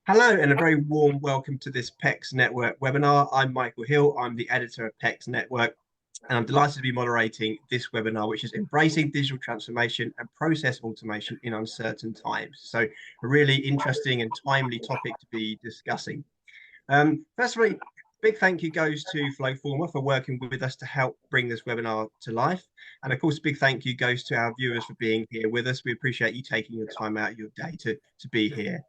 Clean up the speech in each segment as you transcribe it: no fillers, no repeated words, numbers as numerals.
Hello and a very warm welcome to this PEX Network webinar. I'm Michael Hill, I'm the editor of PEX Network, and I'm delighted to be moderating this webinar, which is Embracing Digital Transformation and Process Automation in Uncertain Times. So a really interesting and timely topic to be discussing. First of all, big thank you goes to FlowForma for working with us to help bring this webinar to life. And of course, a big thank you goes to our viewers for being here with us. We appreciate you taking your time out of your day to be here.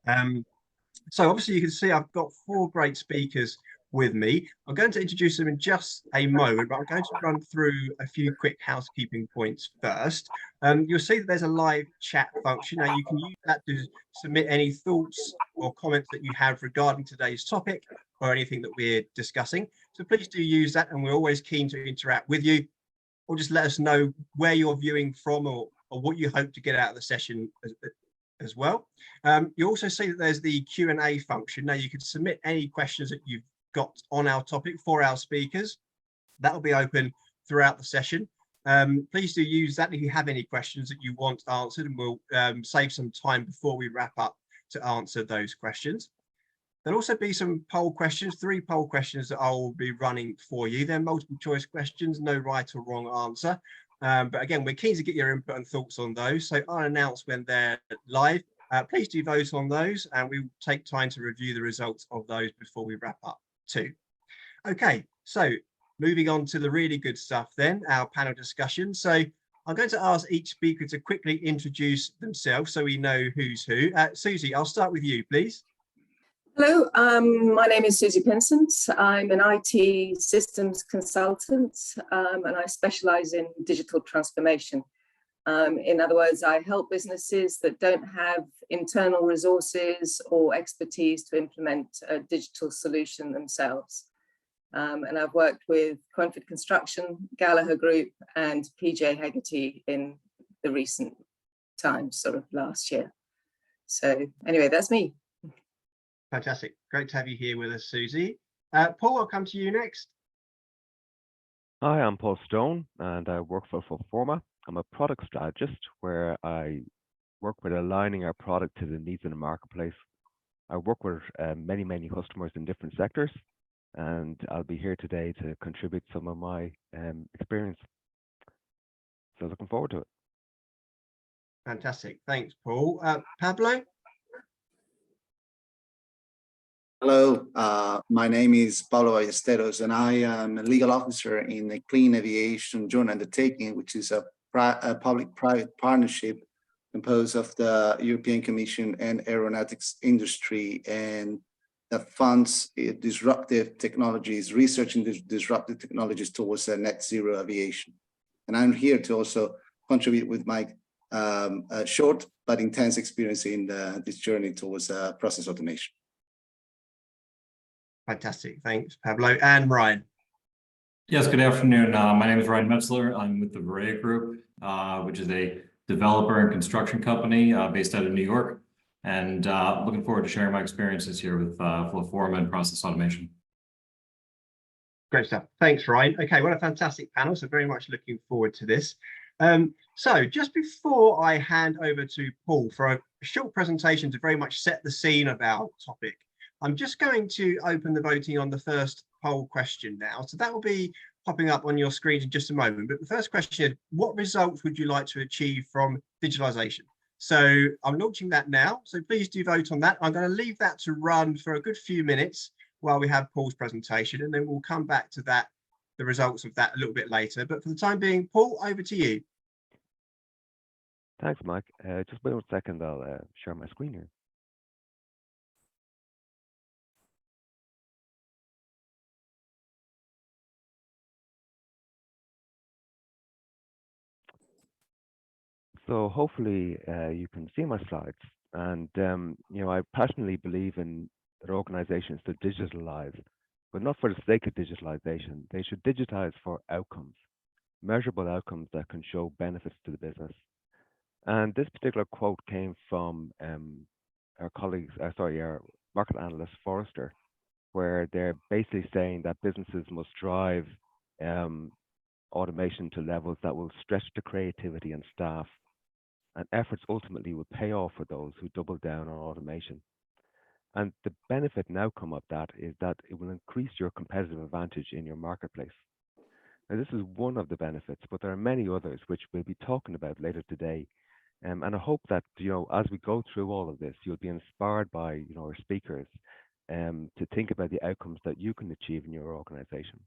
So obviously you can see I've got four great speakers with me. I'm going to introduce them in just a moment, but I'm going to run through a few quick housekeeping points first. You'll see that there's a live chat function. Now you can use that to submit any thoughts or comments that you have regarding today's topic or anything that we're discussing. So please do use that, and we're always keen to interact with you, or just let us know where you're viewing from or what you hope to get out of the session as well. You also see that there's the Q&A function. Now you can submit any questions that you've got on our topic for our speakers. That will be open throughout the session. Please do use that if you have any questions that you want answered, and we'll save some time before we wrap up to answer those questions. There'll also be some poll questions, 3 poll questions that I'll be running for you. They're multiple choice questions, no right or wrong answer. But again, we're keen to get your input and thoughts on those. So I'll announce when they're live. Please do vote on those, and we will take time to review the results of those before we wrap up too. Okay, so moving on to the really good stuff then, our panel discussion. So I'm going to ask each speaker to quickly introduce themselves so we know who's who. Susie, I'll start with you, please. Hello, my name is Susie Pinsent. I'm an IT systems consultant, and I specialize in digital transformation. In other words, I help businesses that don't have internal resources or expertise to implement a digital solution themselves. And I've worked with Coinford Construction, Gallagher Group, and PJ Hegarty in the recent times, sort of last year. So anyway, that's me. Fantastic. Great to have you here with us, Susie. Paul, I'll come to you next. Hi, I'm Paul Stone, and I work for FlowForma. I'm a product strategist where I work with aligning our product to the needs in the marketplace. I work with many customers in different sectors, and I'll be here today to contribute some of my experience. So looking forward to it. Fantastic. Thanks, Paul. Pablo? Hello, my name is Paulo Ballesteros, and I am a legal officer in the Clean Aviation Joint Undertaking, which is a public-private partnership composed of the European Commission and aeronautics industry, and that funds disruptive technologies, research into disruptive technologies towards net zero aviation. And I'm here to also contribute with my short but intense experience in this journey towards process automation. Fantastic. Thanks, Pablo. And Ryan? Yes, good afternoon. My name is Ryan Metzler. I'm with the Vorea Group, which is a developer and construction company based out of New York. And looking forward to sharing my experiences here with FlowForma and process automation. Great stuff. Thanks, Ryan. Okay, what a fantastic panel. So very much looking forward to this. So just before I hand over to Paul for a short presentation to very much set the scene of our topic, I'm just going to open the voting on the first poll question now. So that will be popping up on your screen in just a moment. But the first question is, what results would you like to achieve from digitalization? So I'm launching that now. So please do vote on that. I'm going to leave that to run for a good few minutes while we have Paul's presentation, and then we'll come back to that, the results of that a little bit later. But for the time being, Paul, over to you. Thanks, Mike. Just wait 1 second. I'll share my screen here. So hopefully you can see my slides, and I passionately believe in that organizations to digitalize, but not for the sake of digitalization. They should digitize for outcomes, measurable outcomes that can show benefits to the business. And this particular quote came from our market analyst Forrester, where they're basically saying that businesses must drive automation to levels that will stretch the creativity and staff, and efforts ultimately will pay off for those who double down on automation. And the benefit and outcome of that is that it will increase your competitive advantage in your marketplace. Now, this is one of the benefits, but there are many others which we'll be talking about later today. And I hope that, as we go through all of this, you'll be inspired by, our speakers to think about the outcomes that you can achieve in your organization.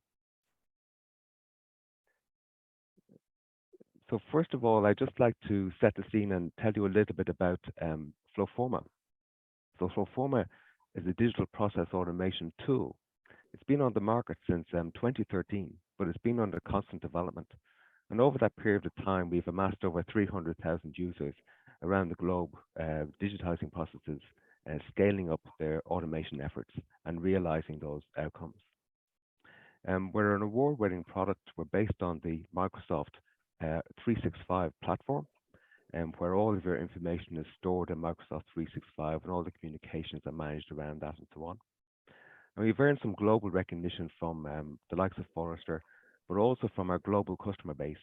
So first of all, I'd just like to set the scene and tell you a little bit about FlowForma. So FlowForma is a digital process automation tool. It's been on the market since 2013, but it's been under constant development. And over that period of time, we've amassed over 300,000 users around the globe, digitizing processes, scaling up their automation efforts and realizing those outcomes. We're an award-winning product. We're based on the Microsoft 365 platform, where all of your information is stored in Microsoft 365 and all the communications are managed around that and so on. And we've earned some global recognition from the likes of Forrester, but also from our global customer base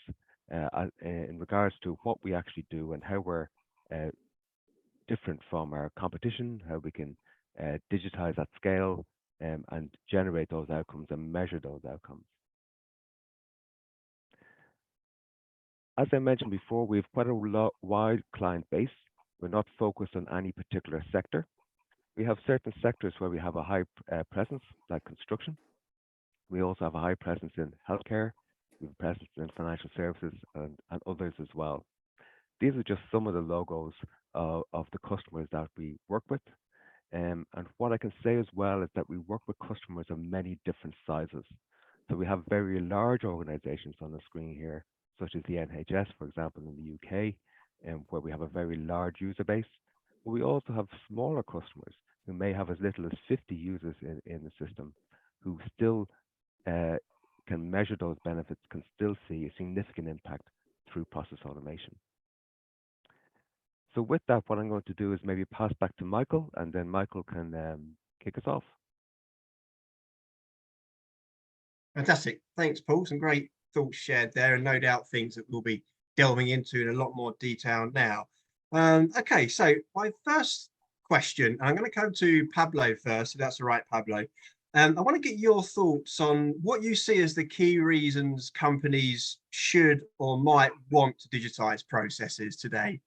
in regards to what we actually do and how we're different from our competition, how we can digitize at scale and generate those outcomes and measure those outcomes. As I mentioned before, we have quite a wide client base. We're not focused on any particular sector. We have certain sectors where we have a high presence, like construction. We also have a high presence in healthcare. We have a presence in financial services and others as well. These are just some of the logos of the customers that we work with. And what I can say as well is that we work with customers of many different sizes. So we have very large organizations on the screen here, such as the NHS, for example, in the UK, where we have a very large user base. But we also have smaller customers who may have as little as 50 users in the system, who still can measure those benefits, can still see a significant impact through process automation. So with that, what I'm going to do is maybe pass back to Michael, and then Michael can kick us off. Fantastic. Thanks, Paul. Some great thoughts shared there, and no doubt things that we'll be delving into in a lot more detail now. Okay, so my first question, I'm going to come to Pablo first, if that's all right, Pablo. I want to get your thoughts on what you see as the key reasons companies should or might want to digitize processes today.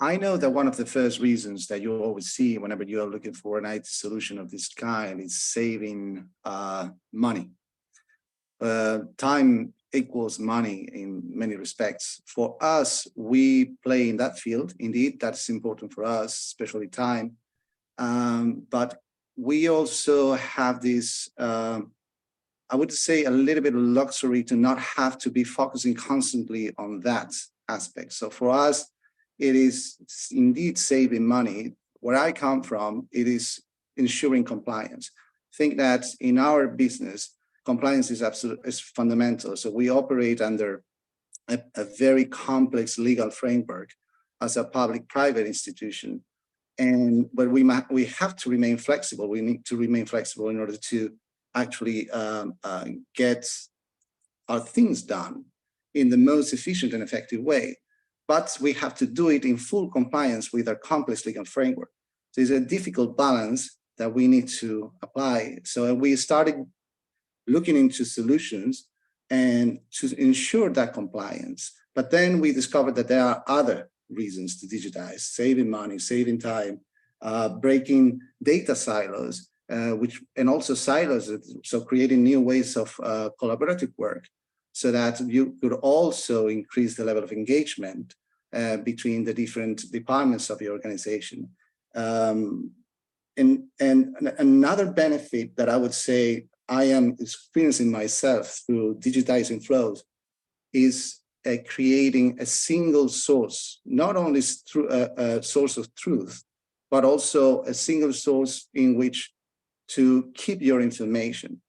I know that one of the first reasons that you always see whenever you are looking for an IT solution of this kind is saving money. Time equals money in many respects. For us, we play in that field. Indeed, that's important for us, especially time. But we also have this, I would say, a little bit of luxury to not have to be focusing constantly on that aspect. So for us, it is indeed saving money. Where I come from, it is ensuring compliance. I think that in our business, compliance is fundamental. So we operate under a very complex legal framework as a public-private institution. But we have to remain flexible. We need to remain flexible in order to actually get our things done in the most efficient and effective way. But we have to do it in full compliance with our complex legal framework. So it's a difficult balance that we need to apply. So we started looking into solutions and to ensure that compliance. But then we discovered that there are other reasons to digitize: saving money, saving time, breaking data silos, and also silos, so creating new ways of collaborative work, so that you could also increase the level of engagement between the different departments of the organization. And another benefit that I would say I am experiencing myself through digitizing flows is creating a single source, not only through a source of truth, but also a single source in which to keep your information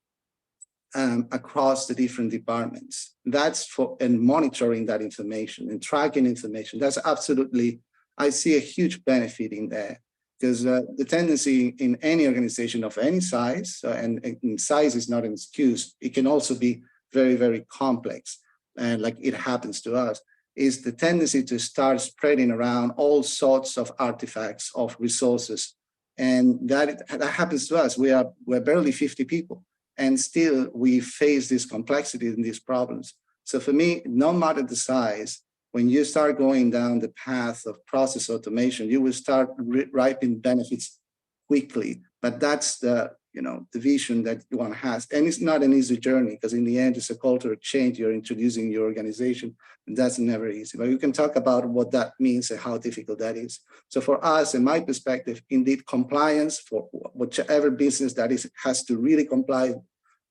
across the different departments. That's for, and monitoring that information and tracking information. That's absolutely, I see a huge benefit in there, because the tendency in any organization of any size, and size is not an excuse, it can also be very, very complex, and like it happens to us, is the tendency to start spreading around all sorts of artifacts of resources. And that happens to us. We're barely 50 people, and still we face this complexity and these problems. So for me, no matter the size, when you start going down the path of process automation, you will start reaping benefits quickly. But that's the the vision that one has. And it's not an easy journey, because in the end, it's a cultural change you're introducing in your organization, and that's never easy. But you can talk about what that means and how difficult that is. So for us, in my perspective, indeed, compliance for whichever business that is has to really comply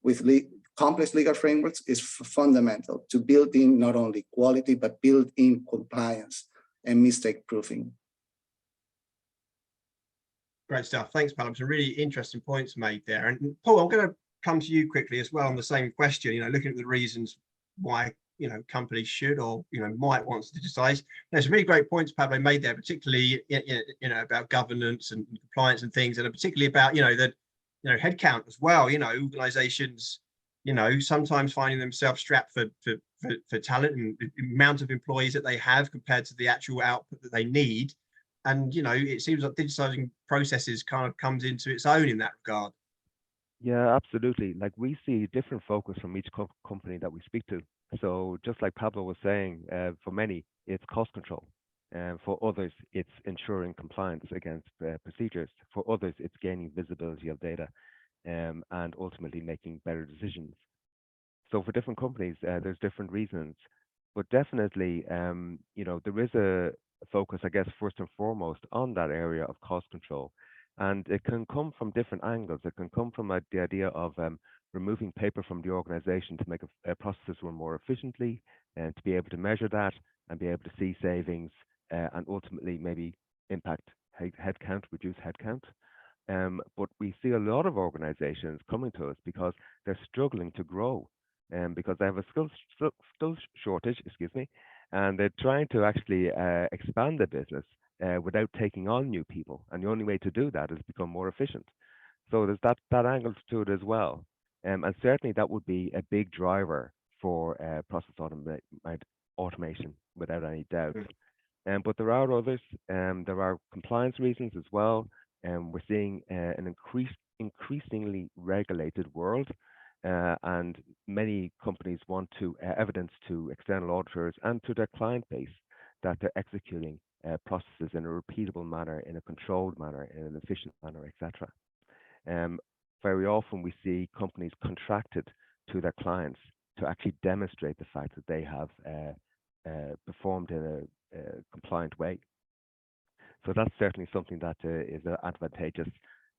with complex legal frameworks is fundamental to build in not only quality, but build in compliance and mistake proofing. Great stuff. Thanks, Paolo. Some really interesting points made there. And Paul, I'm going to come to you quickly as well on the same question. Looking at the reasons why companies should or might want to digitize. There's some really great points Pablo made there, particularly about governance and compliance and things, and particularly about the headcount as well. Organizations sometimes finding themselves strapped for talent and the amount of employees that they have compared to the actual output that they need. And it seems like digitizing processes kind of comes into its own in that regard. Yeah, absolutely. Like, we see different focus from each company that we speak to. So just like Pablo was saying, for many, it's cost control. And for others, it's ensuring compliance against procedures. For others, it's gaining visibility of data and ultimately making better decisions. So for different companies, there's different reasons. But definitely, there is a focus, I guess, first and foremost on that area of cost control. And it can come from different angles. It can come from the idea of removing paper from the organization to make a process run more efficiently, and to be able to measure that and be able to see savings and ultimately maybe impact headcount, reduce headcount. But we see a lot of organizations coming to us because they're struggling to grow, because they have a skills shortage, and they're trying to actually expand their business without taking on new people. And the only way to do that is become more efficient. So there's that angle to it as well. And certainly that would be a big driver for process automation, without any doubt. But there are others. There are compliance reasons as well. We're seeing an increasingly regulated world. And many companies want to evidence to external auditors and to their client base that they're executing processes in a repeatable manner, in a controlled manner, in an efficient manner, etc. Very often we see companies contracted to their clients to actually demonstrate the fact that they have performed in a compliant way. So that's certainly something that is advantageous.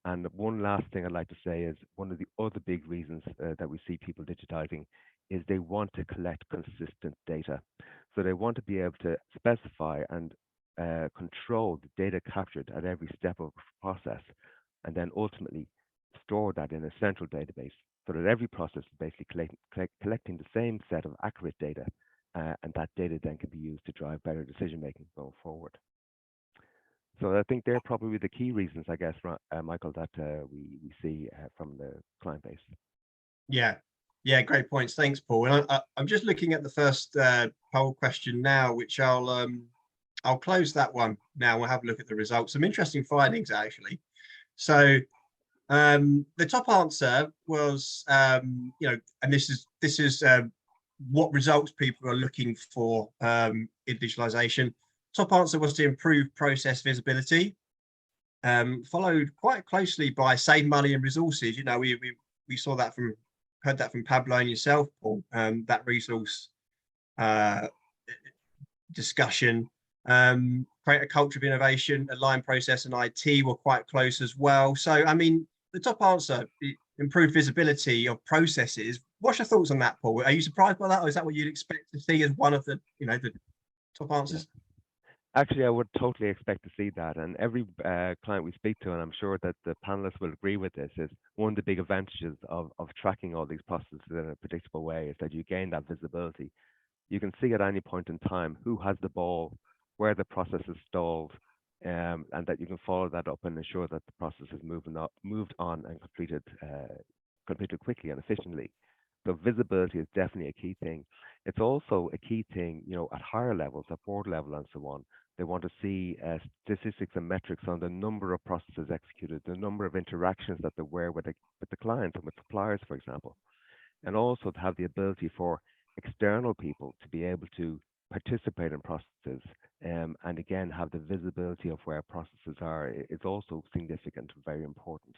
And one last thing I'd like to say is one of the other big reasons that we see people digitizing is they want to collect consistent data. So they want to be able to specify and control the data captured at every step of the process, and then ultimately store that in a central database so that every process is basically collecting the same set of accurate data, and that data then can be used to drive better decision making going forward. So I think they're probably the key reasons, I guess, Michael, that we see from the client base. Yeah, great points. Thanks, Paul. And I'm just looking at the first poll question now, which I'll close that one now. We'll have a look at the results. Some interesting findings, actually. So the top answer was, and this is what results people are looking for in digitalization. Top answer was to improve process visibility, followed quite closely by save money and resources. We saw that heard that from Pablo and yourself, Paul, that resource discussion. Create a culture of innovation, align process and IT were quite close as well. So, I mean, the top answer, improved visibility of processes. What's your thoughts on that, Paul? Are you surprised by that, or is that what you'd expect to see as one of the, the top answers? Yeah. Actually, I would totally expect to see that. And every client we speak to, and I'm sure that the panelists will agree with this, is one of the big advantages of tracking all these processes in a predictable way is that you gain that visibility. You can see at any point in time who has the ball, where the process is stalled, and that you can follow that up and ensure that the process is moved on and completed quickly and efficiently. So visibility is definitely a key thing. It's also a key thing, at higher levels, at board level and so on. They want to see statistics and metrics on the number of processes executed, the number of interactions that they were with the clients and with suppliers, for example. And also to have the ability for external people to be able to participate in processes, and again, have the visibility of where processes are is also significant, very important.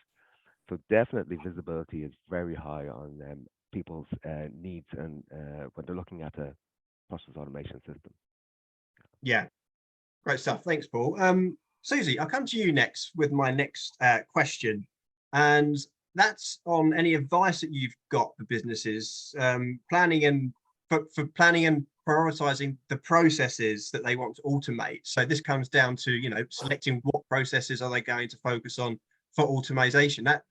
So definitely visibility is very high on people's needs and when they're looking at a process automation system. Yeah, great stuff. Thanks, Paul. Susie, I'll come to you next with my next question. And that's on any advice that you've got for businesses, planning and for planning and prioritizing the processes that they want to automate. So this comes down to, selecting what processes are they going to focus on for automation. That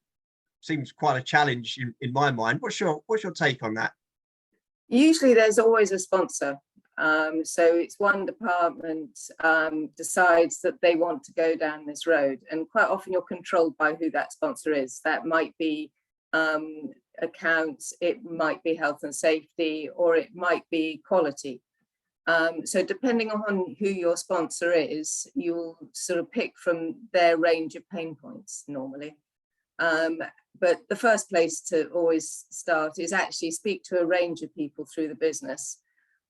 seems quite a challenge in my mind. What's your take on that? Usually there's always a sponsor. So it's one department decides that they want to go down this road, and quite often you're controlled by who that sponsor is. That might be accounts, it might be health and safety, or it might be quality. So depending on who your sponsor is, you'll sort of pick from their range of pain points normally. But the first place to always start is actually speak to a range of people through the business.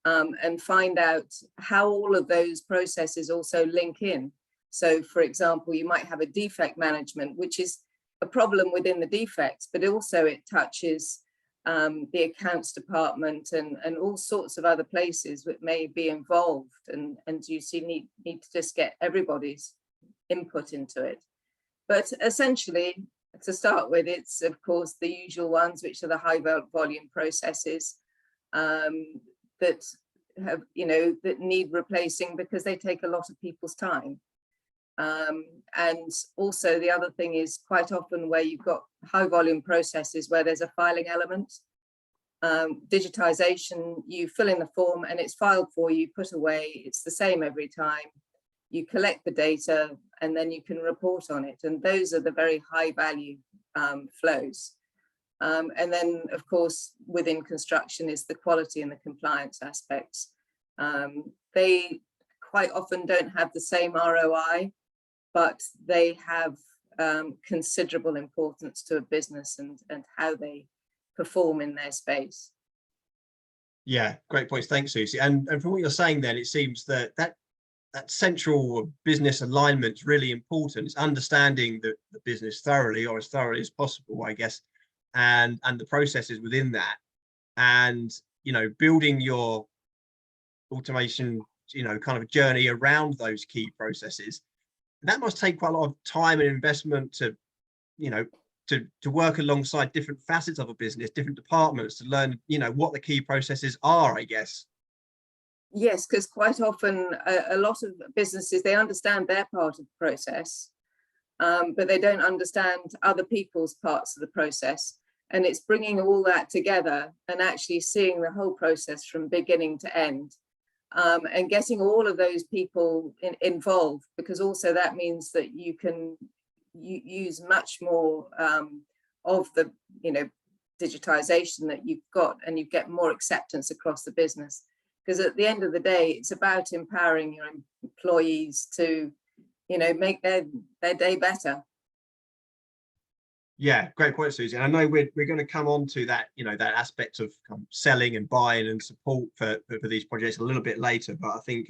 And find out how all of those processes also link in. So, for example, you might have a defect management, which is a problem within the defects, but also it touches the accounts department and all sorts of other places that may be involved. And you need to just get everybody's input into it. But essentially, to start with, it's, of course, the usual ones, which are the high volume processes. That have, that need replacing because they take a lot of people's time. And also the other thing is quite often where you've got high volume processes where there's a filing element. Digitization, you fill in the form and it's filed for you, put away, it's the same every time. You collect the data and then you can report on it. And those are the very high value flows. And then, of course, within construction is the quality and the compliance aspects. They quite often don't have the same ROI, but they have considerable importance to a business and how they perform in their space. Yeah, great points. Thanks, Susie. And from what you're saying then, it seems that central business alignment is really important. It's understanding the business thoroughly, or as thoroughly as possible, I guess, and the processes within that, and building your automation kind of journey around those key processes. And that must take quite a lot of time and investment to work alongside different facets of a business, different departments, to learn what the key processes are, I guess. Yes, because quite often a lot of businesses, they understand their part of the process, but they don't understand other people's parts of the process. And it's bringing all that together and actually seeing the whole process from beginning to end, and getting all of those people involved, because also that means that you can use much more of the digitization that you've got, and you get more acceptance across the business. Because at the end of the day, it's about empowering your employees to make their day better. Yeah, great point, Susie. And I know we're going to come on to that, that aspect of selling and buying and support for these projects a little bit later. But I think,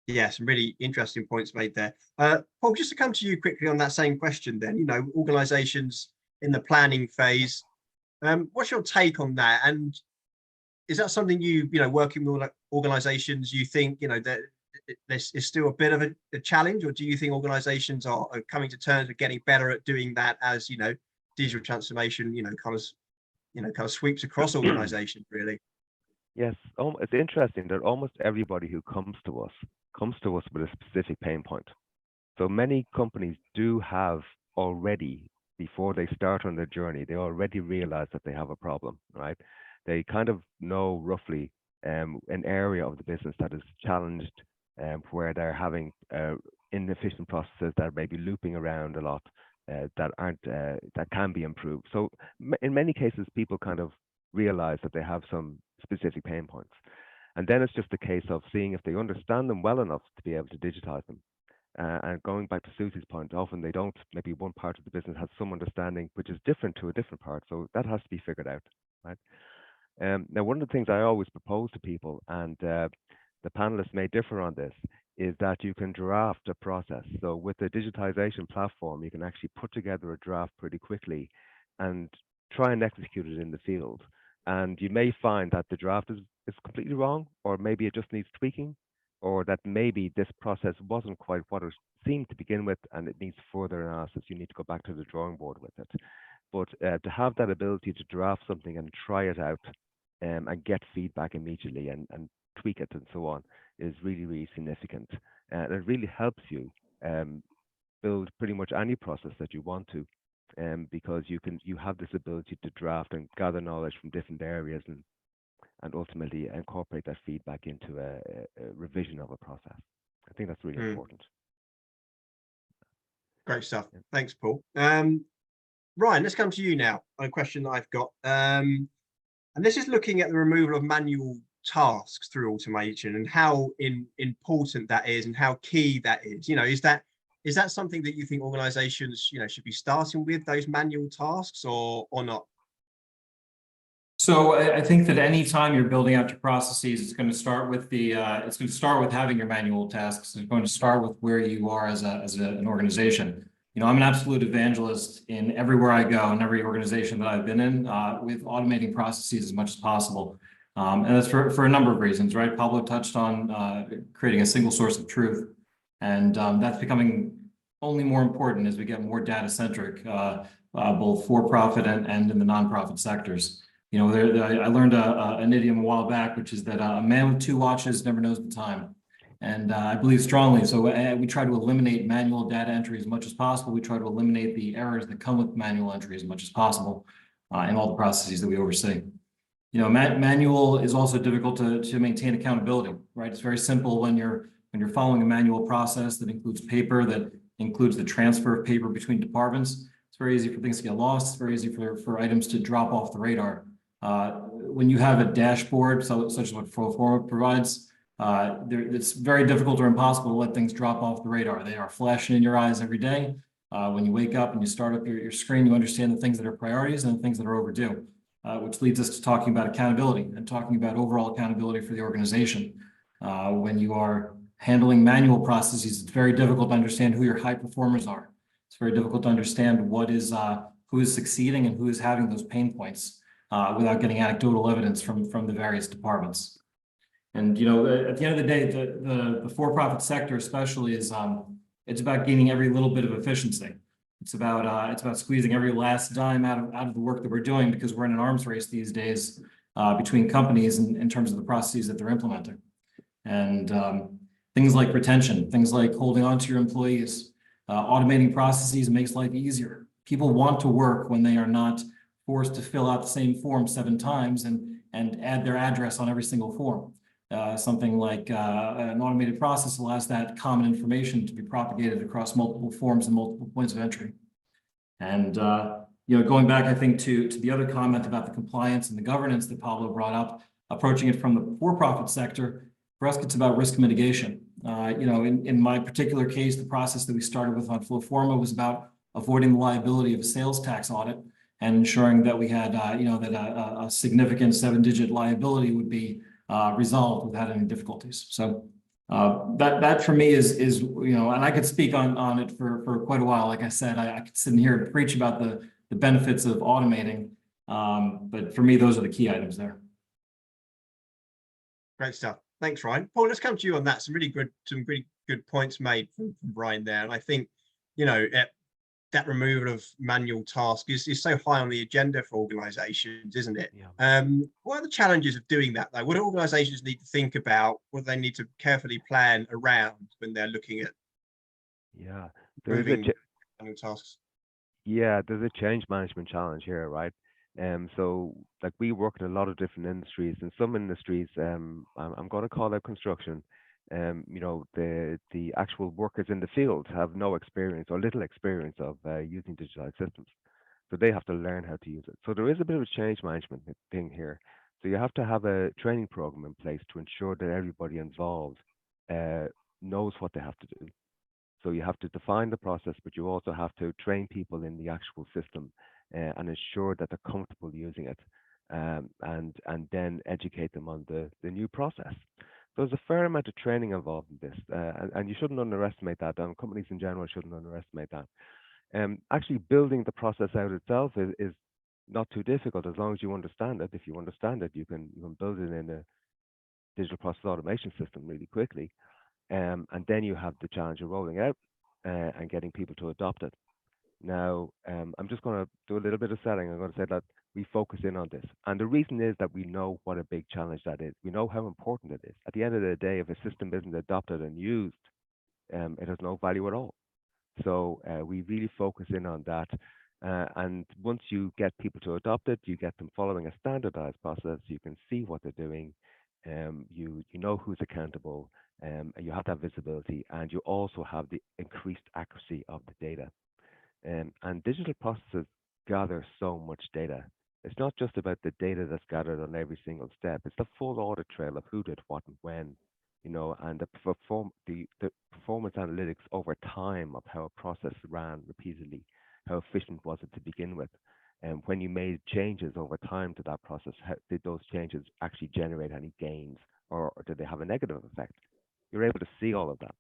yeah, some really interesting points made there. Paul, just to come to you quickly on that same question then, organizations in the planning phase, what's your take on that? And is that something working with organizations, you think, that this is still a bit of a challenge, or do you think organizations are coming to terms with getting better at doing that as, digital transformation, kind of sweeps across organizations, really? Yes, it's interesting that almost everybody who comes to us with a specific pain point. So many companies do have already, before they start on their journey, they already realize that they have a problem, right? They kind of know roughly an area of the business that is challenged, where they're having inefficient processes that may be looping around a lot, that can be improved. So in many cases, people kind of realize that they have some specific pain points. And then it's just a case of seeing if they understand them well enough to be able to digitize them. And going back to Susie's point, often they don't, maybe one part of the business has some understanding which is different to a different part. So that has to be figured out, right? Now, one of the things I always propose to people, and the panelists may differ on this, is that you can draft a process. So with the digitization platform, you can actually put together a draft pretty quickly and try and execute it in the field. And you may find that the draft is completely wrong, or maybe it just needs tweaking, or that maybe this process wasn't quite what it seemed to begin with, and it needs further analysis. You need to go back to the drawing board with it. But to have that ability to draft something and try it out and get feedback immediately and tweak it and so on is really, really significant. And it really helps you build pretty much any process that you want to, because you have this ability to draft and gather knowledge from different areas and ultimately incorporate that feedback into a revision of a process. I think that's really important. Great stuff. Thanks, Paul. Ryan, let's come to you now on a question that I've got. And this is looking at the removal of manual tasks through automation and how important that is and how key that is. Is that something that you think organizations, should be starting with, those manual tasks, or not? So I think that anytime you're building out your processes, it's going to start with having your manual tasks. It's going to start with where you are as an organization. I'm an absolute evangelist in everywhere I go, in every organization that I've been in, with automating processes as much as possible. And that's for a number of reasons, right? Pablo touched on creating a single source of truth. And that's becoming only more important as we get more data-centric, both for-profit and in the nonprofit sectors. I learned an idiom a while back, which is that a man with two watches never knows the time. And I believe strongly. So we try to eliminate manual data entry as much as possible. We try to eliminate the errors that come with manual entry as much as possible in all the processes that we oversee. Manual is also difficult to maintain accountability, right? It's very simple when you're following a manual process that includes paper, that includes the transfer of paper between departments. It's very easy for things to get lost. It's very easy for items to drop off the radar. When you have a dashboard, such as what FlowForma provides, it's very difficult or impossible to let things drop off the radar. They are flashing in your eyes every day. When you wake up and you start up your screen, you understand the things that are priorities and the things that are overdue, which leads us to talking about accountability and talking about overall accountability for the organization. When you are handling manual processes, it's very difficult to understand who your high performers are. It's very difficult to understand who is succeeding and who is having those pain points without getting anecdotal evidence from the various departments. And at the end of the day, the for-profit sector especially is it's about gaining every little bit of efficiency. It's about squeezing every last dime out of the work that we're doing, because we're in an arms race these days between companies in terms of the processes that they're implementing. And things like retention, things like holding on to your employees, automating processes makes life easier. People want to work when they are not forced to fill out the same form 7 times and add their address on every single form. Something like an automated process allows that common information to be propagated across multiple forms and multiple points of entry. And going back, I think, to the other comment about the compliance and the governance that Pablo brought up, approaching it from the for-profit sector, for us, it's about risk mitigation. In my particular case, the process that we started with on FlowForma was about avoiding the liability of a sales tax audit and ensuring that we had, that a significant 7-digit liability would be resolved without any difficulties. So that for me is and I could speak on it for quite a while. Like I said, I could sit in here and preach about the benefits of automating, but for me, those are the key items there. Great stuff. Thanks, Ryan. Paul, let's come to you on that. Some really good points made from Ryan there. And I think, that removal of manual tasks is so high on the agenda for organizations, isn't it? Yeah. What are the challenges of doing that, though? What do organizations need to think about? What do they need to carefully plan around when they're looking at removing manual tasks? Yeah, there's a change management challenge here, right? So like we work in a lot of different industries. In some industries, I'm going to call out construction. The actual workers in the field have no experience or little experience of using digitalized systems. So they have to learn how to use it. So there is a bit of a change management thing here. So you have to have a training program in place to ensure that everybody involved knows what they have to do. So you have to define the process, but you also have to train people in the actual system and ensure that they're comfortable using it, and then educate them on the new process. So there's a fair amount of training involved in this, and you shouldn't underestimate that. Companies in general shouldn't underestimate that. Actually, building the process out itself is not too difficult as long as you understand it. If you understand it, you can build it in a digital process automation system really quickly. And then you have the challenge of rolling out and getting people to adopt it. Now, I'm just going to do a little bit of setting. I'm going to say that we focus in on this. And the reason is that we know what a big challenge that is. We know how important it is. At the end of the day, if a system isn't adopted and used, it has no value at all. So we really focus in on that. And once you get people to adopt it, you get them following a standardized process. You can see what they're doing. You know who's accountable. You have that visibility, and you also have the increased accuracy of the data. And digital processes gather so much data. It's not just about the data that's gathered on every single step. It's the full audit trail of who did what and when, and the performance analytics over time of how a process ran repeatedly, how efficient was it to begin with, and when you made changes over time to that process, how did those changes actually generate any gains, or did they have a negative effect? You're able to see all of that.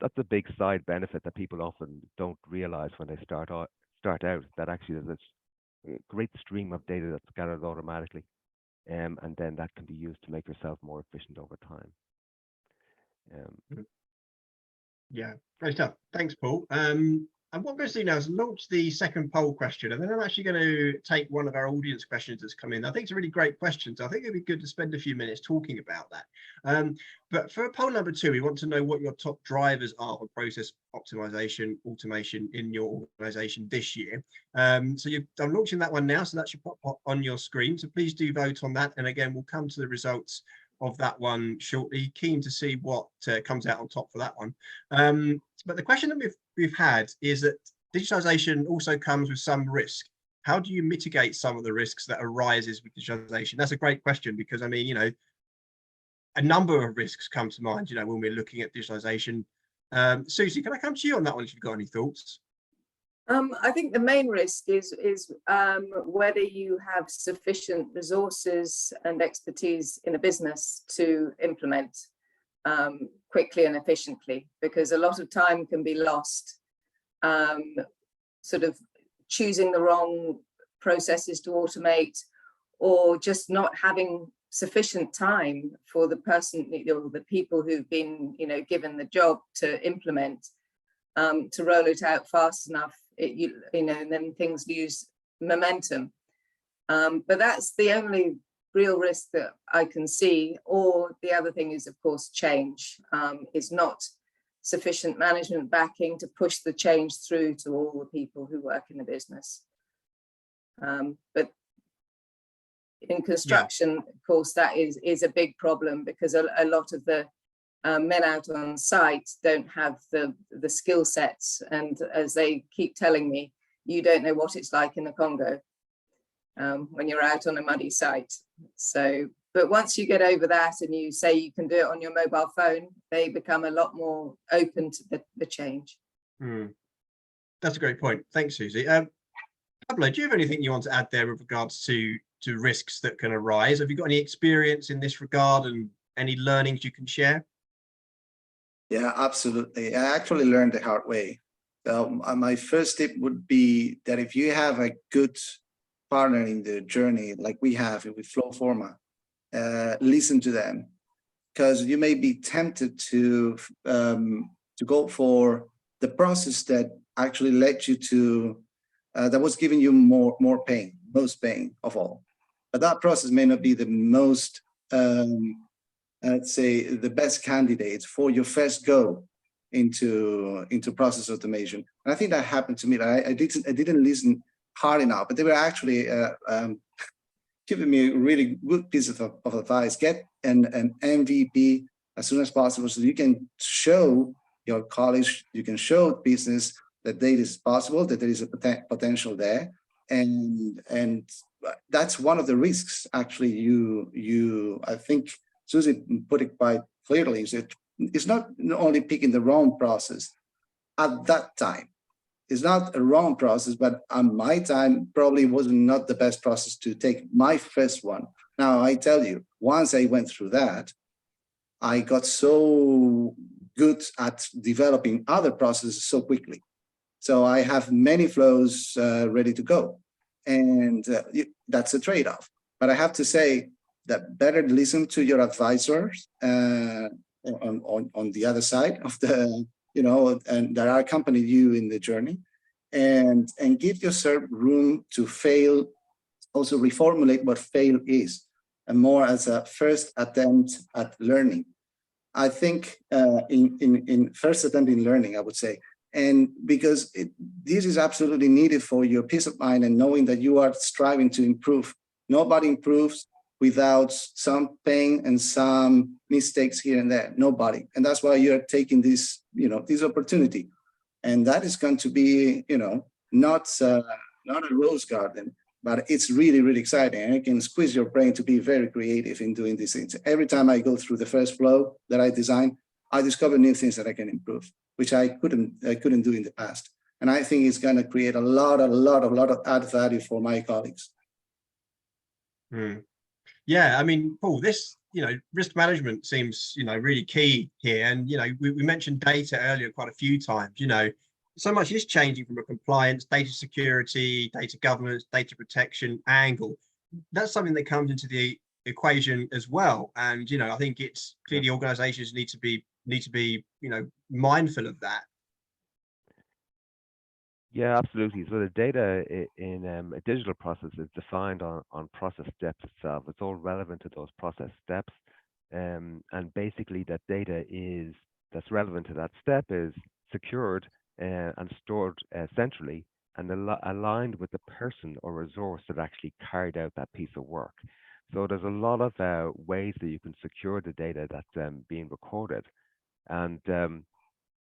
That's a big side benefit that people often don't realize when they start out, that actually there's this great stream of data that's gathered automatically, and then that can be used to make yourself more efficient over time. Yeah, great stuff. Thanks, Paul. And what I'm going to do now is launch the second poll question, and then I'm actually going to take one of our audience questions that's come in. I think it's a really great question, so I think it'd be good to spend a few minutes talking about that. But for poll number 2, we want to know what your top drivers are on process optimization, automation in your organization this year. So I'm launching that one now, so that should pop on your screen. So please do vote on that. And again, we'll come to the results of that one shortly. Keen to see what comes out on top for that one. But the question that we've had is that digitalization also comes with some risk. How do you mitigate some of the risks that arises with digitalization? That's a great question, because I mean, a number of risks come to mind, when we're looking at digitalization. Susie, can I come to you on that one if you've got any thoughts? I think the main risk is whether you have sufficient resources and expertise in a business to implement quickly and efficiently, because a lot of time can be lost sort of choosing the wrong processes to automate, or just not having sufficient time for the person or the people who've been given the job to implement to roll it out fast enough, and then things lose momentum. But that's the only real risk that I can see. Or the other thing is, of course, change. Is not sufficient management backing to push the change through to all the people who work in the business. But in construction, of course, that is a big problem, because a lot of the men out on site don't have the skill sets, and as they keep telling me, you don't know what it's like in the Congo when you're out on a muddy site. So, but once you get over that and you say you can do it on your mobile phone, they become a lot more open to the change. That's a great point. Thanks, Susie. Pablo, do you have anything you want to add there with regards to risks that can arise? Have you got any experience in this regard and any learnings you can share? Yeah, absolutely. I actually learned the hard way. My first tip would be that if you have a good partner in the journey, like we have with FlowForma, listen to them, because you may be tempted to go for the process that actually led you to, that was giving you more pain, most pain of all. But that process may not be the most, I'd say, the best candidate for your first go into process automation. And I think that happened to me. I didn't listen hard enough, but they were actually giving me a really good piece of advice. Get an MVP as soon as possible, so you can show your colleagues, you can show business that data is possible, that there is a potential there. And that's one of the risks, actually. I think Susie put it quite clearly, is that it's not only picking the wrong process at that time. It's not a wrong process, but on my time, probably was not the best process to take my first one. Now, I tell you, once I went through that, I got so good at developing other processes so quickly. So I have many flows ready to go. And that's a trade-off. But I have to say that better listen to your advisors on the other side of the, and that are accompanying you in the journey, and give yourself room to fail, also reformulate what fail is, and more as a first attempt at learning. I think in first attempt in learning, I would say, and because this is absolutely needed for your peace of mind and knowing that you are striving to improve. Nobody improves without some pain and some mistakes here and there. Nobody, and that's why you're taking this, this opportunity, and that is going to be, not a rose garden, but it's really, really exciting. And it can squeeze your brain to be very creative in doing these things. Every time I go through the first flow that I design, I discover new things that I can improve, which I couldn't do in the past. And I think it's going to create a lot of added value for my colleagues. Yeah, I mean, Paul, this, risk management seems, really key here. And, we mentioned data earlier quite a few times. So much is changing from a compliance, data security, data governance, data protection angle. That's something that comes into the equation as well. And, I think it's clearly organizations need to be, mindful of that. Yeah, absolutely. So the data in a digital process is defined on process steps itself. It's all relevant to those process steps. And basically that data that's relevant to that step is secured and stored centrally and aligned with the person or resource that actually carried out that piece of work. So there's a lot of ways that you can secure the data that's being recorded. And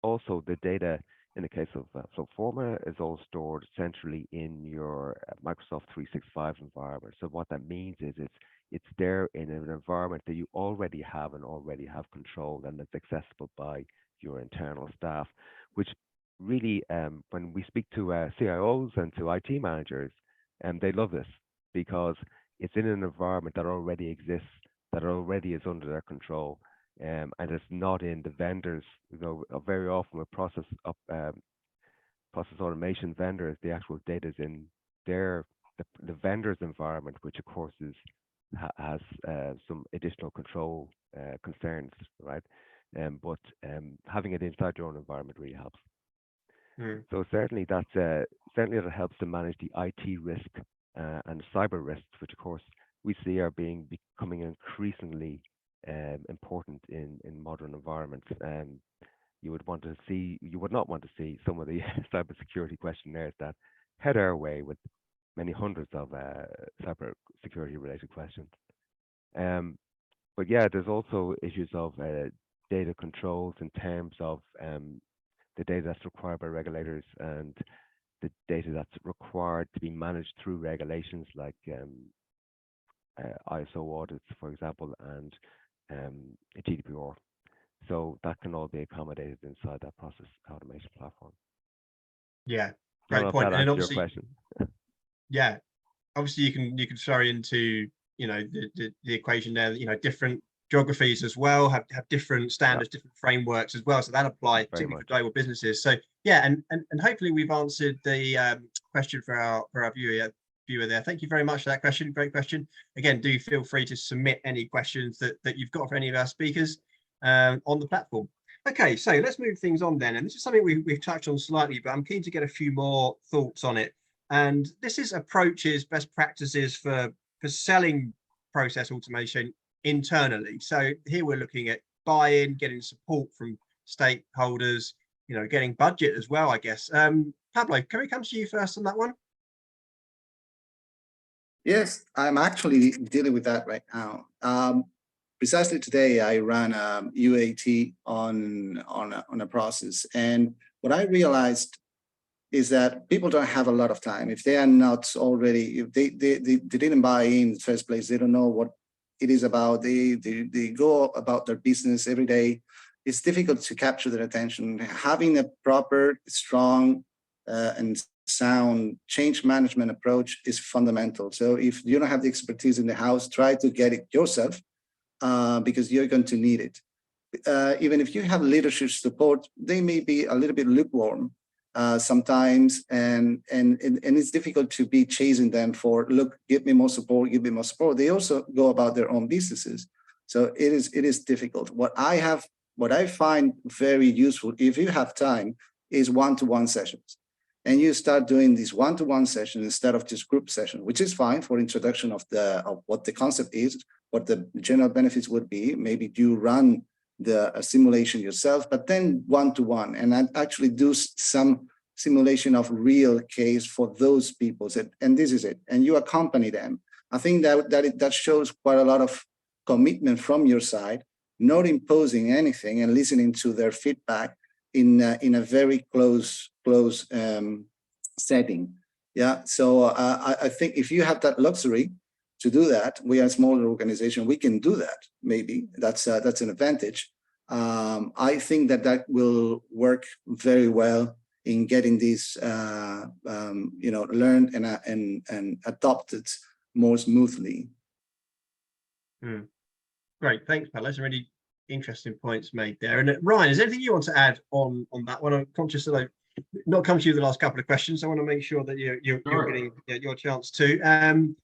also the data, in the case of FlowForma, is all stored centrally in your Microsoft 365 environment. So what that means is it's there in an environment that you already have control, and it's accessible by your internal staff, which really, when we speak to CIOs and to IT managers, they love this because it's in an environment that already exists, that already is under their control. And it's not in the vendors. Very often with process automation vendors, the actual data is in the vendor's environment, which of course has some additional control concerns, right? But having it inside your own environment really helps. So certainly that helps to manage the IT risk and cyber risks, which of course we see are becoming increasingly important in modern environments. You would not want to see some of the cybersecurity questionnaires that head our way with many hundreds of cyber security related questions. But yeah, there's also issues of data controls in terms of the data that's required by regulators and the data that's required to be managed through regulations like ISO audits, for example, and GDPR. So that can all be accommodated inside that process automation platform. Yeah, great point. And obviously, your question. Yeah, obviously you can throw into the equation there. Different geographies as well have different standards, different frameworks as well. So that applies particularly for global businesses. So yeah, and hopefully we've answered the question for our viewer there. Thank you very much for that question. Great question. Again, do feel free to submit any questions that you've got for any of our speakers on the platform. Okay, so let's move things on then. And this is something we've touched on slightly, but I'm keen to get a few more thoughts on it. And this is approaches, best practices for selling process automation internally. So here we're looking at buy-in, getting support from stakeholders, getting budget as well, I guess. Pablo, can we come to you first on that one? Yes, I'm actually dealing with that right now. Precisely today, I ran UAT on a process, and what I realized is that people don't have a lot of time. If they are not already, if they didn't buy in the first place, they don't know what it is about. They go about their business every day. It's difficult to capture their attention. Having a proper, strong, and sound change management approach is fundamental. So if you don't have the expertise in the house, try to get it yourself, because you're going to need it. Even if you have leadership support, they may be a little bit lukewarm sometimes, and it's difficult to be chasing them for, look, give me more support, give me more support. They also go about their own businesses, so it is difficult. What I find very useful, if you have time, is one-to-one sessions, and you start doing these one-to-one sessions instead of just group session, which is fine for introduction of what the concept is, what the general benefits would be. Maybe you run the simulation yourself, but then one-to-one, and I actually do some simulation of real case for those people, and this is it, and you accompany them. I think that shows quite a lot of commitment from your side, not imposing anything and listening to their feedback in a very close setting. Yeah, so I think if you have that luxury to do that, we are a smaller organization, we can do that. Maybe that's an advantage. I think that will work very well in getting these learned and adopted more smoothly. Great, thanks, Paolo. Those are really interesting points made there. And Ryan, is there anything you want to add on that one? I'm conscious that I've not come to you the last couple of questions. So I want to make sure that you're getting your chance too.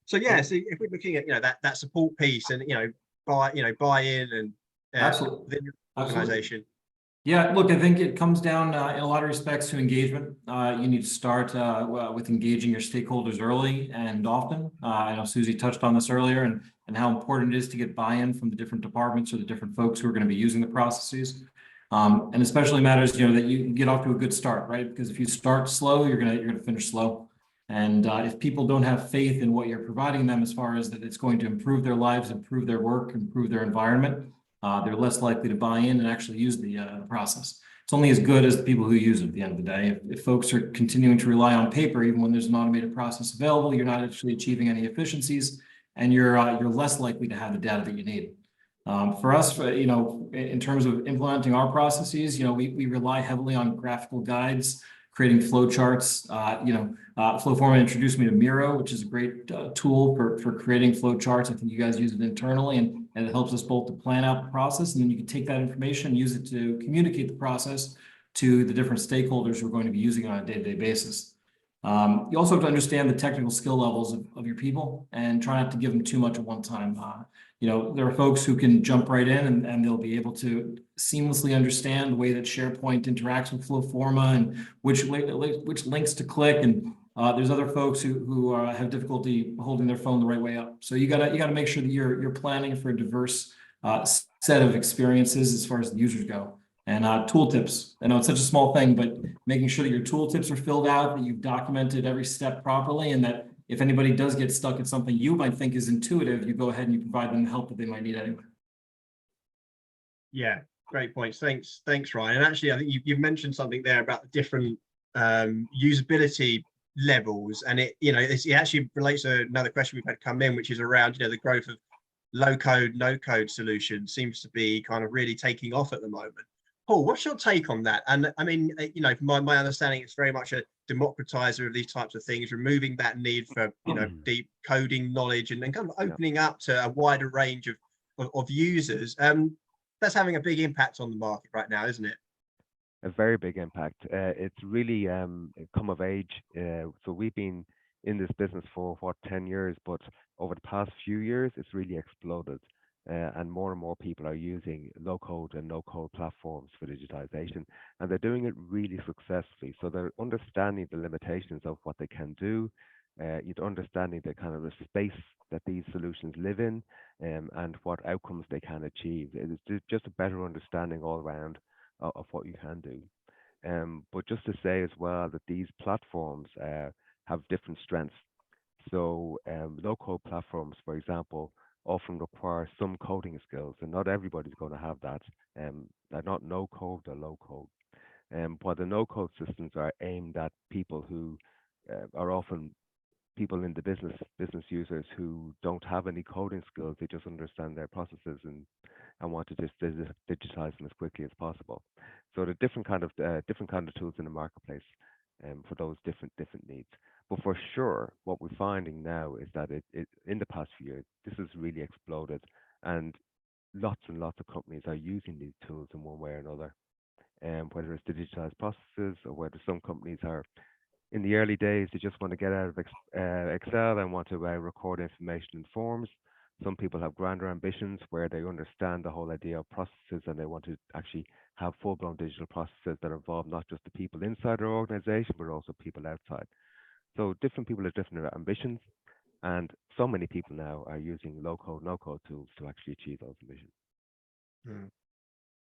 So if we're looking at that support piece and buy-in and Absolutely. within your organization. Yeah, look, I think it comes down in a lot of respects to engagement. You need to start with engaging your stakeholders early and often. I know Susie touched on this earlier, and how important it is to get buy-in from the different departments or the different folks who are going to be using the processes. And especially matters, that you get off to a good start, right? Because if you start slow, you're gonna finish slow. And if people don't have faith in what you're providing them, as far as that it's going to improve their lives, improve their work, improve their environment, they're less likely to buy in and actually use the process. It's only as good as the people who use it at the end of the day. If folks are continuing to rely on paper, even when there's an automated process available, you're not actually achieving any efficiencies, and you're less likely to have the data that you need. For us, in terms of implementing our processes, we rely heavily on graphical guides, creating flow charts. FlowForma introduced me to Miro, which is a great tool for creating flow charts. I think you guys use it internally, and it helps us both to plan out the process, and then you can take that information and use it to communicate the process to the different stakeholders who are going to be using it on a day-to-day basis. You also have to understand the technical skill levels of your people and try not to give them too much at one time. There are folks who can jump right in and they'll be able to seamlessly understand the way that SharePoint interacts with FlowForma and which links to click. And there's other folks who have difficulty holding their phone the right way up. So you gotta make sure that you're planning for a diverse set of experiences as far as the users go. And tooltips. I know it's such a small thing, but making sure that your tooltips are filled out, that you've documented every step properly, and that if anybody does get stuck at something you might think is intuitive, you go ahead and you provide them the help that they might need anyway. Yeah, great points. Thanks, Ryan. And actually, I think you've mentioned something there about the different usability levels, and it actually relates to another question we've had come in, which is around the growth of low code, no code solutions seems to be kind of really taking off at the moment. Paul, what's your take on that? And I mean, from my understanding, it's very much a democratizer of these types of things, removing that need for deep coding knowledge and kind of opening up to a wider range of users. That's having a big impact on the market right now, isn't it? A very big impact. It's really come of age. So we've been in this business for 10 years, but over the past few years, it's really exploded. And more people are using low-code and no-code platforms for digitization, and they're doing it really successfully. So they're understanding the limitations of what they can do, you're understanding the kind of the space that these solutions live in, and what outcomes they can achieve. It's just a better understanding all around of what you can do. But just to say as well that these platforms have different strengths. So low-code platforms, for example, often require some coding skills, and not everybody's going to have that. They're not no code or low code. While the no-code systems are aimed at people who are often people in the business users who don't have any coding skills. They just understand their processes and want to just digitize them as quickly as possible. So the different kind of tools in the marketplace for those different needs. But for sure, what we're finding now is that it in the past few years, this has really exploded, and lots and lots of companies are using these tools in one way or another. Whether it's to digitize processes, or whether some companies are in the early days, they just want to get out of Excel and want to record information in forms. Some people have grander ambitions where they understand the whole idea of processes and they want to actually have full-blown digital processes that involve not just the people inside their organization, but also people outside. So different people have different ambitions, and so many people now are using low-code, no-code tools to actually achieve those ambitions. Hmm.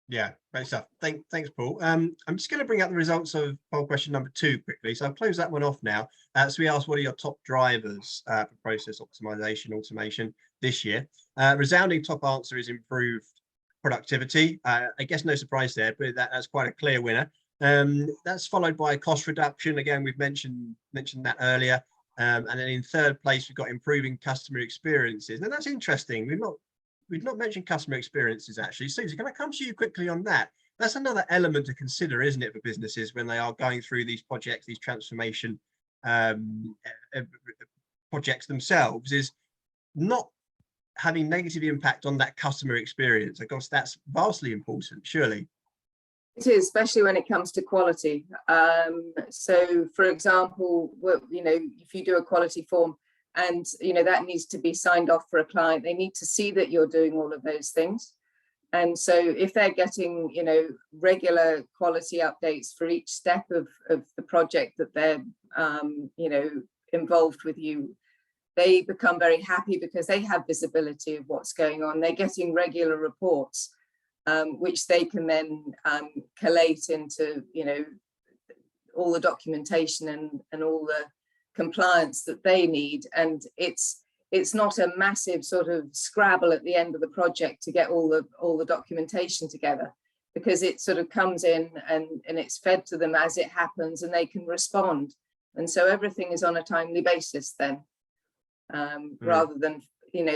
Yeah, great stuff. Thanks, Paul. I'm just going to bring up the results of poll question number 2 quickly. So I'll close that one off now. So we asked, what are your top drivers for process optimization, automation this year? Resounding top answer is improved productivity. I guess no surprise there, but that's quite a clear winner. That's followed by cost reduction. Again, we've mentioned that earlier. And then in third place, we've got improving customer experiences. Now that's interesting. We've not mentioned customer experiences, actually. Susie, can I come to you quickly on that? That's another element to consider, isn't it, for businesses when they are going through these projects, these transformation projects themselves, is not having negative impact on that customer experience. Of course, that's vastly important, surely. It is, especially when it comes to quality. So, for example, if you do a quality form, and that needs to be signed off for a client, they need to see that you're doing all of those things. And so if they're getting regular quality updates for each step of the project that they're involved with you, they become very happy because they have visibility of what's going on. They're getting regular reports, which they can then collate into all the documentation and all the compliance that they need. And it's not a massive sort of scrabble at the end of the project to get all the documentation together, because it sort of comes in and it's fed to them as it happens, and they can respond. And so everything is on a timely basis then, rather than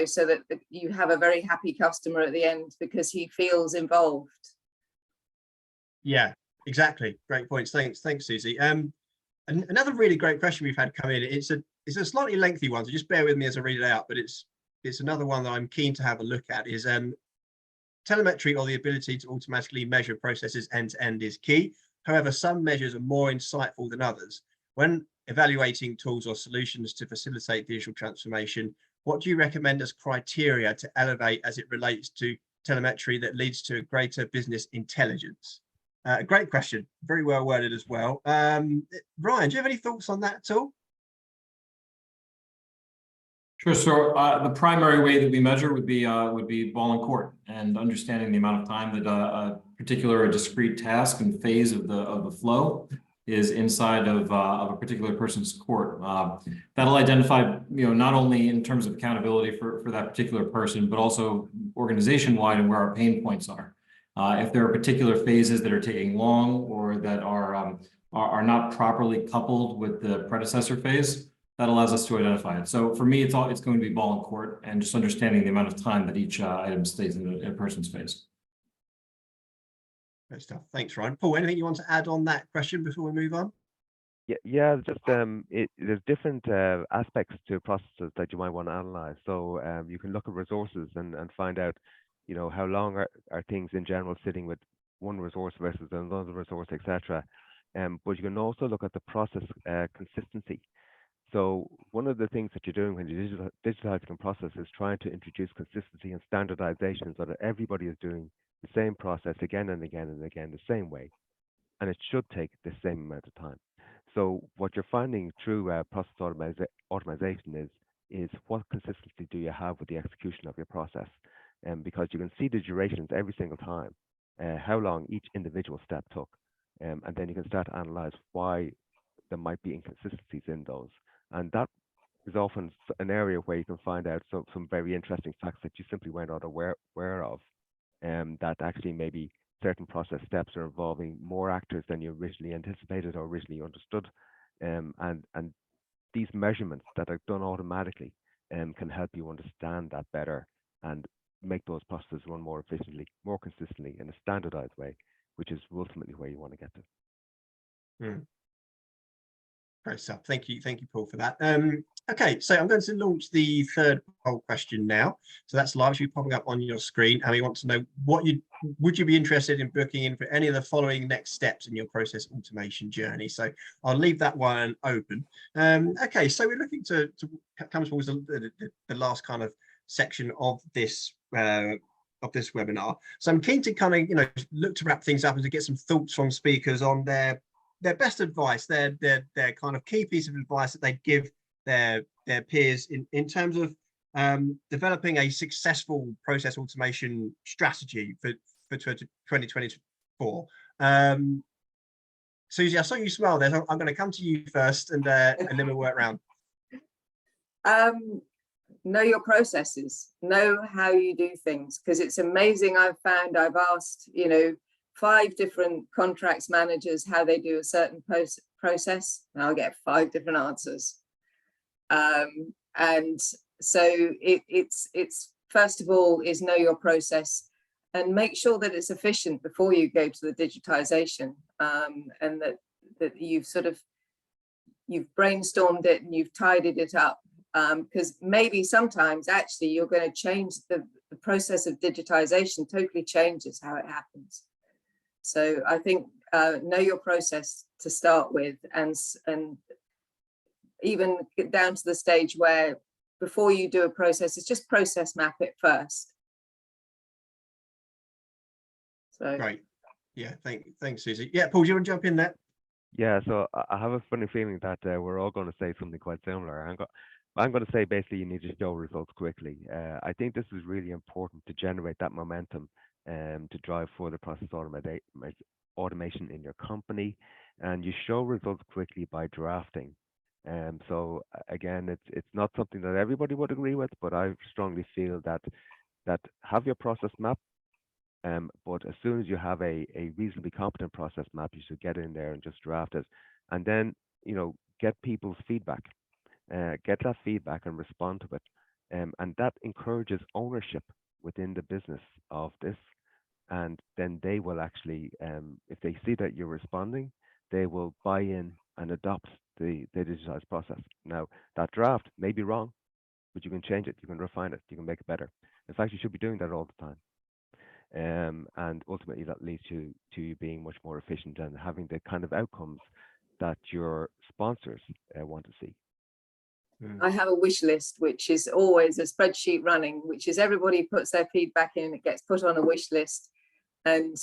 so that you have a very happy customer at the end because he feels involved. Yeah, exactly. Great points. Thanks, Susie. And another really great question we've had come in. It's a slightly lengthy one, so just bear with me as I read it out. But it's another one that I'm keen to have a look at. Is telemetry, or the ability to automatically measure processes end to end, is key. However, some measures are more insightful than others. When evaluating tools or solutions to facilitate digital transformation, what do you recommend as criteria to elevate as it relates to telemetry that leads to greater business intelligence? Great question, very well worded as well. Ryan, do you have any thoughts on that at all? Sure. So the primary way that we measure would be ball in court, and understanding the amount of time that a particular or discrete task and phase of the flow is inside of a particular person's court. That'll identify, not only in terms of accountability for that particular person, but also organization-wide and where our pain points are. If there are particular phases that are taking long, or that are not properly coupled with the predecessor phase, that allows us to identify it. So for me, it's going to be ball in court, and just understanding the amount of time that each item stays in a person's phase. Great stuff. Thanks, Ryan. Paul, anything you want to add on that question before we move on? Yeah, just there's different aspects to processes that you might want to analyze. So you can look at resources and find out, how long are things in general sitting with one resource versus another resource, etc. But you can also look at the process consistency. So one of the things that you're doing when you're digitizing a process is trying to introduce consistency and standardization, so that everybody is doing the same process again and again and again the same way, and it should take the same amount of time. So what you're finding through process automation is what consistency do you have with the execution of your process, because you can see the durations every single time, how long each individual step took, and then you can start to analyze why there might be inconsistencies in those, and that is often an area where you can find out some very interesting facts that you simply weren't aware of, that actually maybe certain process steps are involving more actors than you originally anticipated or originally understood. And these measurements that are done automatically can help you understand that better and make those processes run more efficiently, more consistently in a standardized way, which is ultimately where you want to get to. Great stuff. Thank you, Paul, for that. Okay, so I'm going to launch the third poll question now. So that's live, should be popping up on your screen, and we want to know would you be interested in booking in for any of the following next steps in your process automation journey? So I'll leave that one open. Okay, so we're looking to come towards the last kind of section of this webinar. So I'm keen to kind of look to wrap things up and to get some thoughts from speakers on their best advice, their kind of key piece of advice that they'd give their peers in terms of developing a successful process automation strategy for 2024. Susie, I saw you smile there. So I'm going to come to you first, and then we'll work around. Know your processes, know how you do things, because it's amazing. I've asked, 5 different contracts managers how they do a certain process, and I'll get 5 different answers. And so it's first of all is know your process and make sure that it's efficient before you go to the digitization, and that you've brainstormed it and you've tidied it up, because maybe sometimes actually you're going to change the process of digitization, totally changes how it happens. So I think know your process to start with, and even get down to the stage where before you do a process, it's just process map it first. So Great. Yeah, thanks, Susie. Yeah, Paul, do you want to jump in there? Yeah, so I have a funny feeling that we're all going to say something quite similar. I'm going to say basically you need to show results quickly. I think this is really important to generate that momentum to drive further process automation in your company, and you show results quickly by drafting. So again, it's not something that everybody would agree with, but I strongly feel that have your process map, but as soon as you have a reasonably competent process map, you should get in there and just draft it, and then get people's feedback, get that feedback and respond to it, and that encourages ownership within the business of this. And then they will actually, if they see that you're responding, they will buy in and adopt the digitized process. Now, that draft may be wrong, but you can change it, you can refine it, you can make it better. In fact, you should be doing that all the time. And ultimately, that leads to you being much more efficient and having the kind of outcomes that your sponsors want to see. I have a wish list, which is always a spreadsheet running, which is everybody puts their feedback in, it gets put on a wish list, and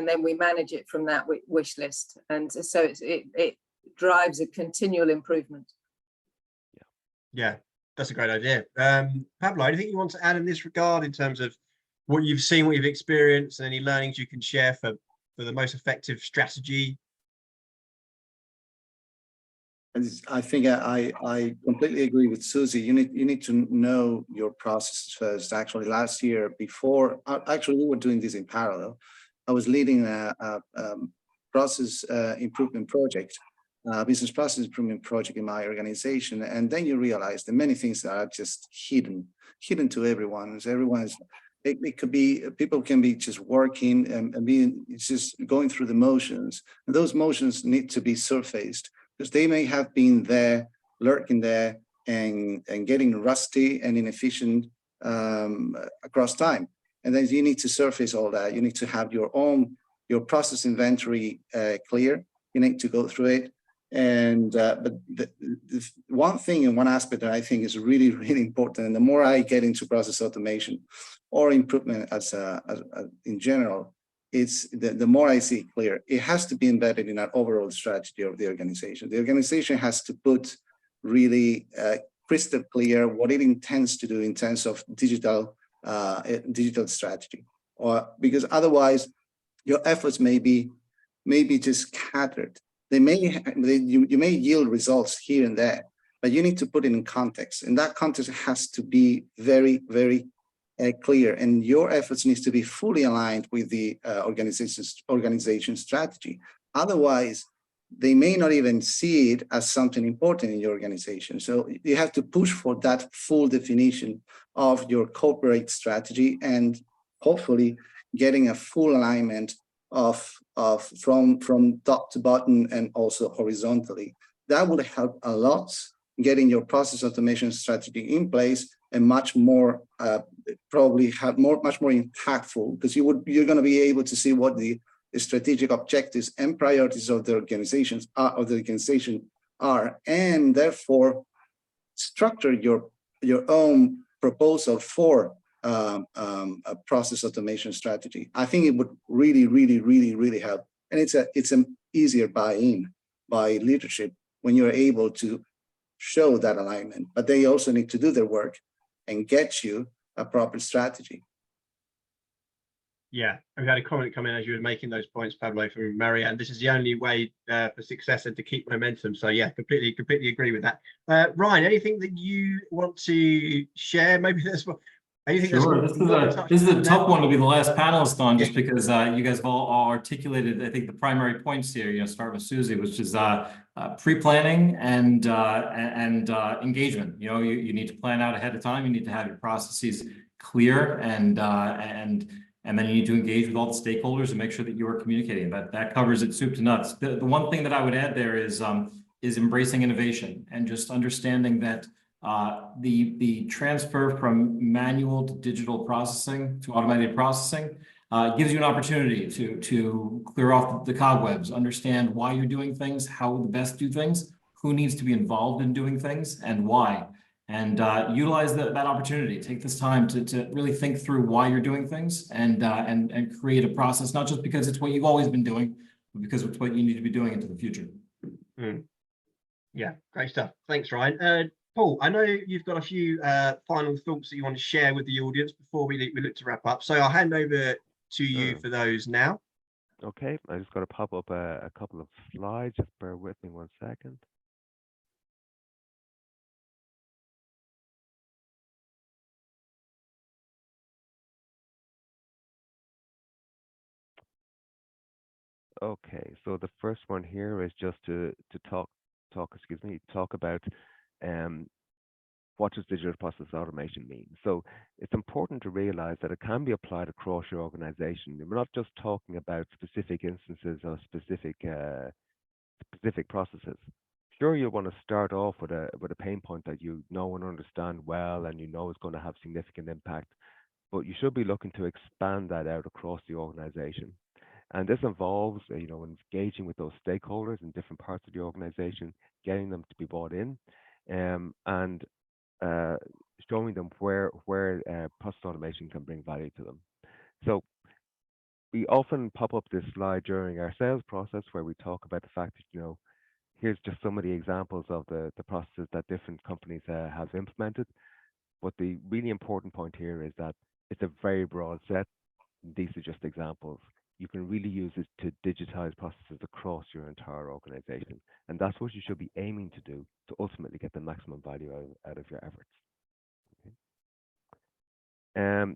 then we manage it from that wish list, and so it drives a continual improvement. Yeah, that's a great idea. Pablo, anything you want to add in this regard in terms of what you've seen, what you've experienced, and any learnings you can share for the most effective strategy? I think I completely agree with Susie. You need to know your processes first. Actually, last year, before actually we were doing this in parallel, I was leading a process improvement project, business process improvement project in my organization, and then you realize that many things that are just hidden to everyone. So it could be, people can be just working and being just going through the motions, and those motions need to be surfaced, because they may have been there, lurking there, and getting rusty and inefficient across time. And then you need to surface all that. You need to have your process inventory clear. You need to go through it. And but the one thing and one aspect that I think is really, really important, and the more I get into process automation or improvement as in general, it's the more I see it clear, it has to be embedded in our overall strategy of the organization. The organization has to put really crystal clear what it intends to do in terms of digital strategy, or because otherwise your efforts may be just scattered. You may yield results here and there, but you need to put it in context, and that context has to be very, very clear, and your efforts needs to be fully aligned with the organization strategy. Otherwise, they may not even see it as something important in your organization. So you have to push for that full definition of your corporate strategy, and hopefully getting a full alignment from top to bottom and also horizontally. That would help a lot getting your process automation strategy in place, and much more probably have much more impactful, because you're going to be able to see what the strategic objectives and priorities of the organization are, and therefore structure your own proposal for a process automation strategy. I think it would really help, and it's an easier buy-in by leadership when you're able to show that alignment. But they also need to do their work and get you a proper strategy. Yeah, we had a comment come in as you were making those points, Pablo, from Maria, and this is the only way for success and to keep momentum. So yeah, completely agree with that. Ryan, anything that you want to share? Maybe there's anything. Sure, this is a tough one to be the last panelist on, just because you guys have all articulated, I think, the primary points here. You know, start with Susie, which is pre-planning and engagement. You know, you need to plan out ahead of time. You need to have your processes clear, and then you need to engage with all the stakeholders and make sure that you are communicating. That covers it soup to nuts. The one thing that I would add there is embracing innovation, and just understanding that the transfer from manual to digital processing to automated processing gives you an opportunity to clear off the cobwebs, understand why you're doing things, how to best do things, who needs to be involved in doing things, and why. And utilize that opportunity. Take this time to really think through why you're doing things, and create a process, not just because it's what you've always been doing, but because it's what you need to be doing into the future. Yeah, great stuff. Thanks, Ryan. Paul, I know you've got a few final thoughts that you want to share with the audience before we look to wrap up. So I'll hand over to you for those now. Okay, I just got to pop up a couple of slides. Just bear with me 1 second. Okay, so the first one here is just to talk about what does digital process automation mean. So it's important to realize that it can be applied across your organization. We're not just talking about specific instances or specific processes. Sure, you want to start off with a pain point that you know and understand well, and you know it's going to have significant impact, but you should be looking to expand that out across the organization. And this involves, engaging with those stakeholders in different parts of the organization, getting them to be bought in, and showing them where process automation can bring value to them. So we often pop up this slide during our sales process where we talk about the fact that, here's just some of the examples of the processes that different companies have implemented. But the really important point here is that it's a very broad set. These are just examples. You can really use it to digitize processes across your entire organization. And that's what you should be aiming to do to ultimately get the maximum value out of your efforts. Okay.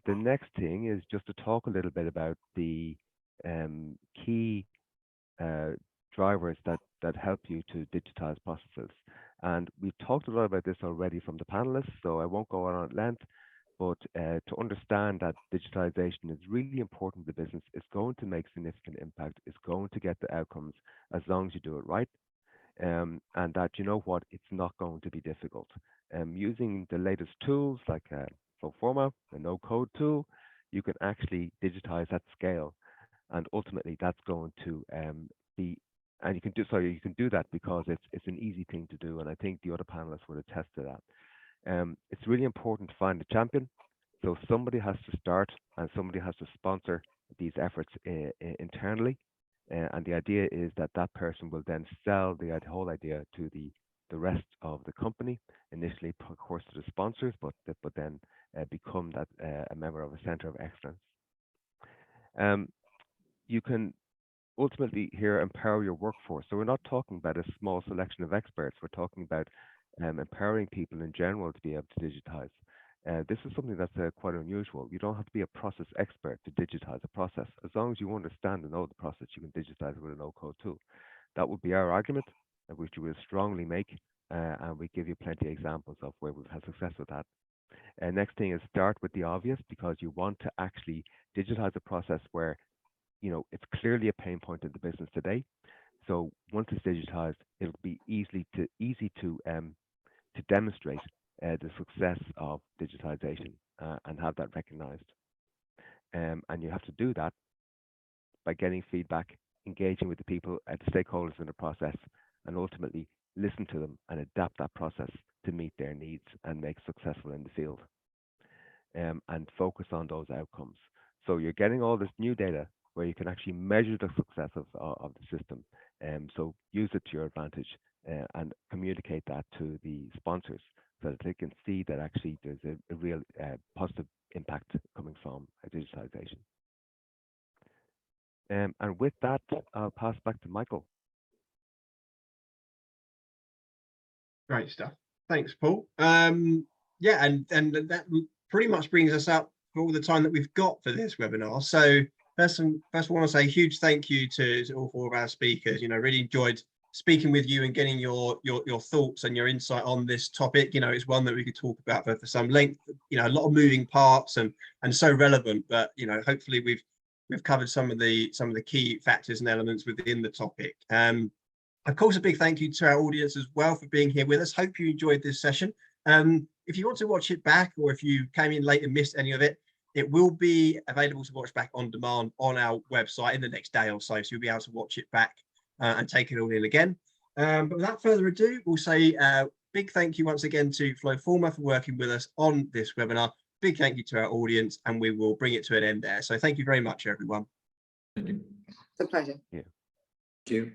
The next thing is just to talk a little bit about the key drivers that help you to digitize processes. And we've talked a lot about this already from the panelists, so I won't go on at length. But to understand that digitalization is really important to the business, it's going to make significant impact, it's going to get the outcomes as long as you do it right. And that, it's not going to be difficult. Using the latest tools like FlowForma, the no-code tool, you can actually digitize at scale. And ultimately, that's going to be, and you can do that because it's an easy thing to do. And I think the other panelists would attest to that. It's really important to find a champion. So somebody has to start and somebody has to sponsor these efforts internally. And the idea is that person will then sell the whole idea to the rest of the company, initially, of course, to the sponsors, but then become a member of a center of excellence. You can ultimately here empower your workforce. So we're not talking about a small selection of experts. We're talking about empowering people in general to be able to digitize. This is something that's quite unusual. You don't have to be a process expert to digitize a process. As long as you understand and know the process, you can digitize it with a no-code tool. That would be our argument, which we will strongly make, and we give you plenty of examples of where we've had success with that. Next thing is start with the obvious, because you want to actually digitize a process where it's clearly a pain point in the business today. So once it's digitized, it'll be easy to demonstrate the success of digitization and have that recognized. And you have to do that by getting feedback, engaging with the people, the stakeholders in the process, and ultimately listen to them and adapt that process to meet their needs and make successful in the field. And focus on those outcomes. So you're getting all this new data where you can actually measure the success of the system. So use it to your advantage and communicate that to the sponsors so that they can see that actually there's a real positive impact coming from digitalization. And with that, I'll pass back to Michael. Great stuff. Thanks, Paul. Yeah, and that pretty much brings us up for all the time that we've got for this webinar. So first I want to say a huge thank you to all four of our speakers. Really enjoyed speaking with you and getting your thoughts and your insight on this topic. It's one that we could talk about for some length. A lot of moving parts and so relevant, but hopefully we've covered some of the key factors and elements within the topic. Of course, a big thank you to our audience as well for being here with us. Hope you enjoyed this session. If you want to watch it back, or if you came in late and missed any of it, it will be available to watch back on demand on our website in the next day or so. So you'll be able to watch it back and take it all in again. But without further ado, we'll say big thank you once again to FlowForma for working with us on this webinar. Big thank you to our audience, and we will bring it to an end there. So thank you very much, everyone. Thank you. It's a pleasure. Yeah. Thank you.